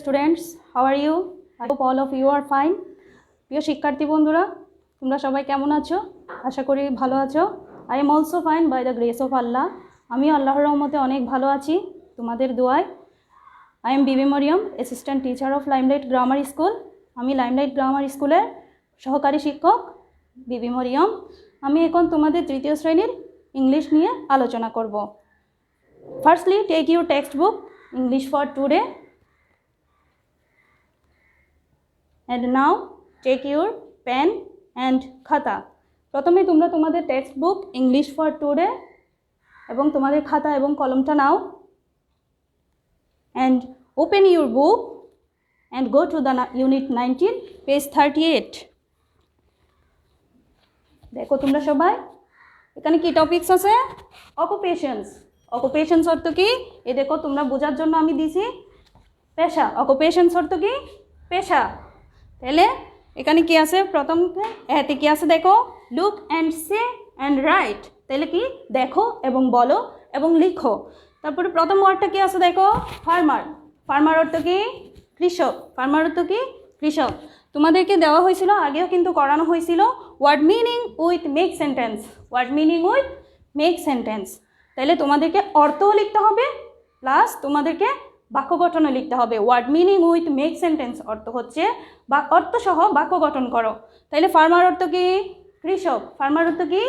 students, how are you? I hope all of you are fine. প্রিয় শিক্ষার্থী বন্ধুরা, তোমরা সবাই কেমন আছো? আশা করি ভালো আছো। I am also fine by the grace of Allah. আমি আল্লাহর রহমতে অনেক ভালো আছি তোমাদের দোয়ায়। I am Bibi Mariyam, assistant teacher of Limelight Grammar School. আমি লাইমলাইট গ্রামার স্কুলের সহকারী শিক্ষক বিবি মরিয়ম। আমি এখন তোমাদের তৃতীয় শ্রেণীর ইংলিশ নিয়ে আলোচনা করব। Firstly, take your textbook English for today. And now take your pen and খাতা। প্রথমে তোমরা তোমাদের text book English for today এবং তোমাদের খাতা এবং কলমটা নাও। And open your book and go to the unit 19 page 38. দেখো তোমরা সবাই এখানে কি টপিকস আছে? অকুপেশনস। অকুপেশনস অর্থ কি? এই দেখো তোমরা বোঝার জন্য আমি দিছি পেশা। অকুপেশনস অর্থ কি? পেশা। তাহলে এখানে কি আছে? প্রথম এতে কি আছে দেখো, look and say and right. তাহলে কি? দেখো এবং বলো এবং লিখো। তারপরে প্রথম ওয়ার্ডটা কি আছে দেখো, ফার্মার। ফার্মার অর্থ কি? কৃষক। ফার্মার অর্থ কি? কৃষক। তোমাদেরকে দেওয়া হয়েছিল, আগেও কিন্তু করানো হয়েছিল, word meaning with make sentence. Word meaning with make sentence. তাহলে তোমাদেরকে অর্থও লিখতে হবে প্লাস তোমাদেরকে বাক্য গঠনও লিখতে হবে। Word meaning with make sentence অর্থ হচ্ছে বা অর্থসহ বাক্য গঠন করো। তাইলে ফার্মার অর্থ কি? কৃষক। ফার্মার অর্থ কি?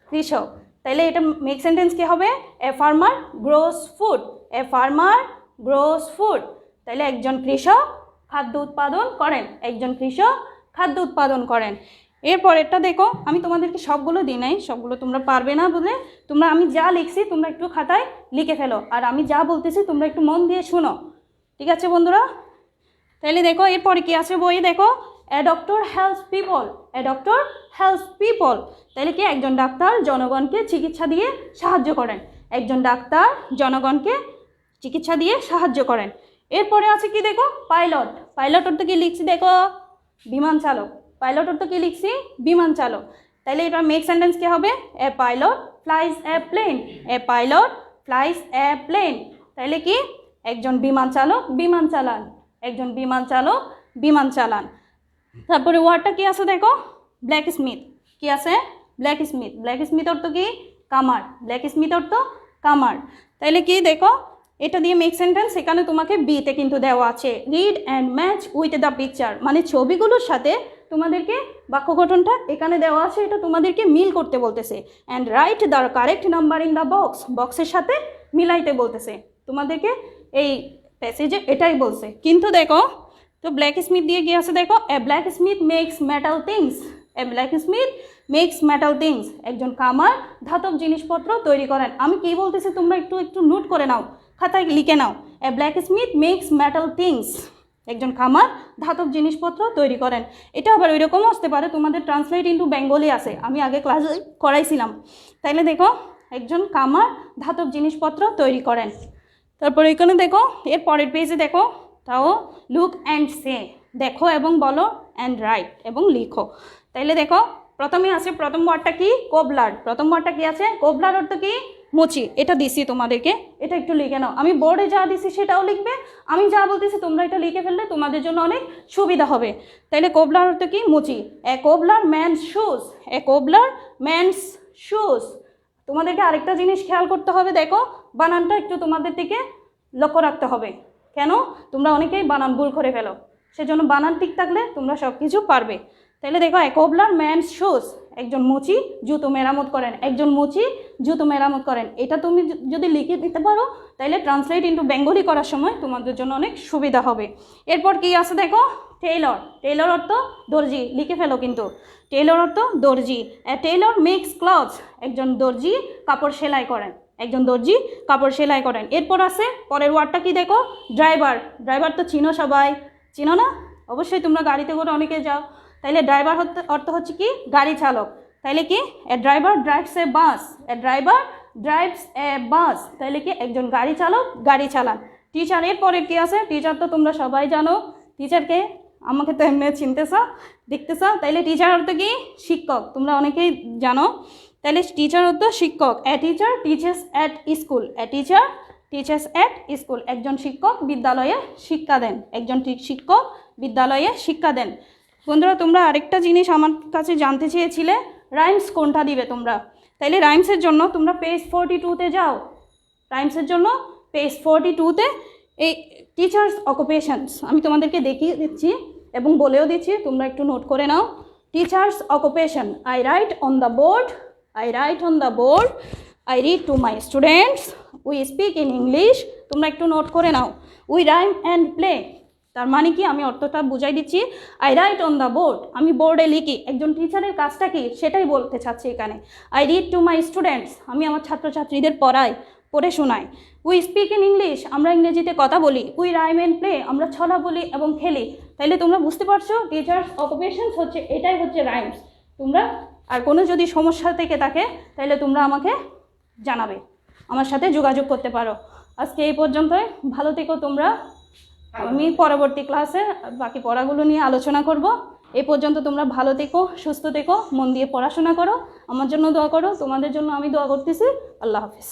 কৃষক। তাইলে এটা মেক সেন্টেন্স কি হবে? A farmer gross food. A farmer gross food. তাইলে একজন কৃষক খাদ্য উৎপাদন করেন। একজন কৃষক খাদ্য উৎপাদন করেন। এরপরেরটা দেখো, আমি তোমাদেরকে সবগুলো দিই নাই, সবগুলো তোমরা পারবে না বলে তোমরা আমি যা লিখছি তোমরা একটু খাতায় লিখে ফেলো, আর আমি যা বলতেছি তোমরা একটু মন দিয়ে শুনো। ঠিক আছে বন্ধুরা? তাহলে দেখো এরপরে কি আছে বই, দেখো a doctor helps people. A doctor helps people. তাহলে কি? একজন ডাক্তার জনগণকে চিকিৎসা দিয়ে সাহায্য করেন। একজন ডাক্তার জনগণকে চিকিৎসা দিয়ে সাহায্য করেন। এরপরে আছে কি দেখো, পাইলট। পাইলট অর্থ কি লিখছি দেখো, বিমান চালক। পাইলট অর্থ কি লিখছি? বিমান চালক। তাহলে এটা মেক সেন্টেন্স কি হবে? A pilot flies A plane. A pilot flies A plane. তাহলে কি? একজন বিমান চালক বিমান চালান। একজন বিমান চালক বিমান চালান। তারপরে ওয়ার্ডটা কি আছে দেখো, ব্ল্যাক স্মিথ। কি আছে? Black Smith. ব্ল্যাক স্মিথ অর্থ কি? কামার। ব্ল্যাক স্মিথ অর্থ কামার। তাহলে কি দেখো, এটা দিয়ে মেক সেন্টেন্স এখানে তোমাকে বিতে কিন্তু দেওয়া আছে, read and match with the picture. মানে ছবিগুলোর সাথে তোমাদেরকে বাক্য গঠনটা এখানে দেওয়া আছে, এটা তোমাদেরকে মিল করতে বলতেছে। And write the correct number in the box. বক্সের সাথে মিলাইতে বলতেছে তোমাদেরকে, এই প্যাসেজে এটাই বলছে। কিন্তু দেখো তো ব্ল্যাক স্মিথ দিয়ে কি আছে দেখো, a blacksmith makes metal things. A blacksmith makes metal things. একজন কামার ধাতব জিনিসপত্র তৈরি করেন। আমি কি বলতেছি তোমরা একটু একটু নোট করে নাও, খাতায় লিখে নাও। A blacksmith makes metal things. একজন কামার ধাতব জিনিসপত্র তৈরি করেন। এটা আবার ওই রকমও আসতে পারে, তোমাদের ট্রান্সলেট ইন্টু বেঙ্গলি আছে, আমি আগে ক্লাসে করাইছিলাম। তাইলে দেখো একজন কামার ধাতব জিনিসপত্র তৈরি করেন। তারপরে এখানে দেখো এর পরের পেজে দেখো, তাও লুক অ্যান্ড সে। দেখো এবং বলো, অ্যান্ড রাইট এবং লিখো। তাইলে দেখো প্রথমে আছে, প্রথম ওয়ার্ডটা কি? কোবলার। প্রথম ওয়ার্ডটা কি আছে? কোবলার অর্থ কি? মুচি। এটা দিছি তোমাদেরকে, এটা একটু লিখে নাও। আমি বোর্ডে যা দিছি সেটাও লিখবে, আমি যা বলতেছি তোমরা এটা লিখে ফেললে তোমাদের জন্য অনেক সুবিধা হবে। তাইলে কোবলার অর্থ কি? মুচি। এ কোবলার ম্যানস শুজ। এ কোবলার ম্যানস শুজ। তোমাদেরকে আরেকটা জিনিস খেয়াল করতে হবে, দেখো বানানটা একটু তোমাদের দিকে লক্ষ্য রাখতে হবে। কেন? তোমরা অনেকেই বানান ভুল করে ফেলো, সেজন্য বানান ঠিক থাকলে তোমরা সব কিছু পারবে। তাহলে দেখো এ কোবলার ম্যানস শুজ। একজন মুচি জুতো মেরামত করেন। একজন মুচি জুতো মেরামত করেন। এটা তুমি যদি লিখে দিতে পারো তাহলে ট্রান্সলেট ইন্টু বেঙ্গলি করার সময় তোমাদের জন্য অনেক সুবিধা হবে। এরপর কি আছে দেখো, টেইলর। টেইলর অর্থ দর্জি। লিখে ফেলো কিন্তু, টেইলর অর্থ দর্জি। এ টেইলর মেক্স ক্লথস। একজন দর্জি কাপড় সেলাই করেন। একজন দর্জি কাপড় সেলাই করেন। এরপর আছে পরের ওয়ার্ডটা কি দেখো, ড্রাইভার। ড্রাইভার তো চিনো সবাই, চিনো না? অবশ্যই তোমরা গাড়িতে করে অনেকে যাও। তাইলে ড্রাইভার অর্থ হচ্ছে কি? গাড়ি চালক। তাইলে কি? A driver drives a bus. A driver drives a bus. তাইলে কি? একজন গাড়ি চালক গাড়ি চালান। টিচার। এর পরে কি আছে? টিচার তো তোমরা সবাই জানো, টিচারকে আমাকে তো এমনি চিনতেছ দেখতেছ। তাইলে টিচার অর্থ কি? শিক্ষক। তোমরা অনেকেই জানো। তাহলে টিচার অর্থ শিক্ষক। A teacher teachers at school. A teacher teachers at school, একজন শিক্ষক বিদ্যালয়ে শিক্ষা দেন, একজন শিক্ষক বিদ্যালয়ে শিক্ষা দেন। বন্ধুরা তোমরা আরেকটা জিনিস আমার কাছে জানতে চেয়েছিলে, রাইমস কোনটা দিবে তোমরা। তাইলে রাইমসের জন্য তোমরা পেজ 42-তে যাও। রাইমসের জন্য পেজ 42-তে এই টিচার্স অকুপেশনস আমি তোমাদেরকে দেখিয়ে দিচ্ছি এবং বলেও দিচ্ছি, তোমরা একটু নোট করে নাও। Teachers occupation, I write on the board, I write on the board, I read to my students, we speak in English. তোমরা একটু নোট করে নাও। উই রাইম অ্যান্ড প্লে, তার মানে কি আমি অর্থটা বুঝাই দিচ্ছি। I write on the board, আমি বোর্ডে লিখি। একজন টিচারের কাজটা কি সেটাই বলতে চাচ্ছি এখানে। I read to my students, আমি আমার ছাত্রছাত্রীদের পড়াই, পড়ে শোনাই। উই স্পিক ইন ইংলিশ, আমরা ইংরেজিতে কথা বলি। উই রাইম অ্যান্ড প্লে, আমরা ছড়া বলি এবং খেলি। তাইলে তোমরা বুঝতে পারছো টিচার্স অকুপেশনস হচ্ছে এটাই হচ্ছে রাইমস। তোমরা আর কোনো যদি সমস্যা থেকে থাকে তাহলে তোমরা আমাকে জানাবে, আমার সাথে যোগাযোগ করতে পারো। আজকে এই পর্যন্তই, ভালো থেকো তোমরা। আমি পরবর্তী ক্লাসে বাকি পড়াগুলো নিয়ে আলোচনা করব। এই পর্যন্ত তোমরা ভালো থেকো, সুস্থ থেকো, মন দিয়ে পড়াশোনা করো, আমার জন্য দোয়া করো, তোমাদের জন্য আমি দোয়া করতেছি। আল্লাহ হাফেজ।